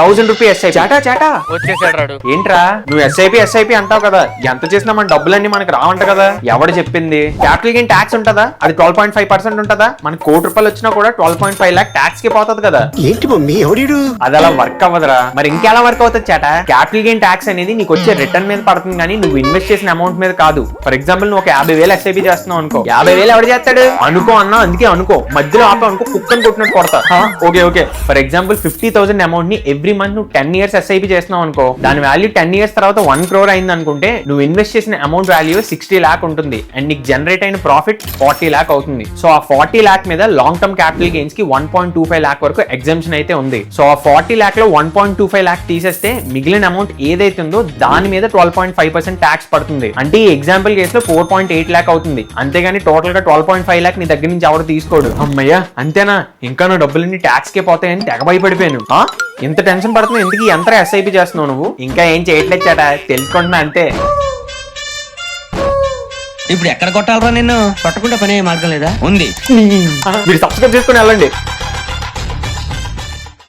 1000 rupee SIP. చాటా వచ్చేసాడు రాడు. ఏంట్రా నువ్వు ఎస్ఐపి అంటావు కదా, ఎంత చేసినా మన డబ్బులన్నీ మనకి రావంట కదా, ఎవడు చెప్పింది? క్యాపిటల్ గెయిన్ ట్యాక్స్ ఉంటదా, అది 12.5% ఉంటదా? మనకి ₹1,00,00,000 వచ్చినా కూడా 12.5 lakh ట్యాక్స్ కి పోతుంది కదా. ఏంటి మమ్మీ ఎవడు? అది అలా వర్క్ అవ్వదురా. మరి ఇంకెలా వర్క్ అవుతుంది చాట? క్యాపిటల్ గెయిన్ ట్యాక్స్ అనేది నీకు వచ్చే రిటర్న్ మీద పడుతుంది కానీ నువ్వు ఇన్వెస్ట్ చేసిన అమౌంట్ మీద కాదు. ఫర్ ఎగ్జాంపుల్ నువ్వు ఒక 50,000 ఎస్ఐపి చేస్తున్నావు అనుకో, 50,000 ఎవడు చేస్తాడు అనుకో అన్నా, అందుకే అనుకో మధ్యలో ఆపా అనుకో, కుక్కని కొట్టినట్టు కొడతా. ఓకే ఫర్ ఎగ్జాంపుల్ 50,000 అమౌంట్ ని ఎవ్రీ మంత్ నువ్వు 10 years ఎస్ఐపి చేస్తున్నావు అనుకో, దాని వాల్యూ 10 years తర్వాత 1 crore అయింది అనుకుంటే నువ్వు ఇన్వెస్ట్ చేసిన అమౌంట్ వాల్యూ 60 lakh ఉంటుంది అండ్ నీకు జనరేట్ అయిన ప్రాఫిట్ 40 lakh అవుతుంది. సో ఆ 40 lakh మీద లాంగ్ టర్మ్ క్యాపిటల్ గెయిన్స్ కి 1.25 lakh వరకు ఎగ్జామ్షన్ అయితే ఉంది. సో ఆ 40 lakh లో 1.25 lakh తీసేస్తే మిగిలిన అమౌంట్ ఏదైతే ఉందో దాని మీద 12.5% ట్యాక్స్ పడుతుంది. అంటే ఈ ఎగ్జాంపుల్ కేసులో 4.8 lakh అవుతుంది. అంతేగాని టోటల్ గా 12.5 lakh నీ దగ్గర నుంచి ఎవరు తీసుకోడు. అమ్మయ్యా అంతేనా, ఇంకా నా డబ్బులన్నీ ట్యాక్స్ కే పోతాయని తెగ భయపడిపోయాను. ఇంత టెన్షన్ పడుతున్నా ఎందుకు? ఎంత ఎస్ఐపి చేస్తున్నావు నువ్వు? ఇంకా ఏం చేయట్లేదు చాట, తెలుసుకుంటున్నా అంతే. ఇప్పుడు ఎక్కడ కొట్టాలరా నిన్ను? కొట్టకుండా పనే మార్గం లేదా? ఉంది. మీరు సబ్స్క్రైబ్ చేసుకుని వెళ్ళండి.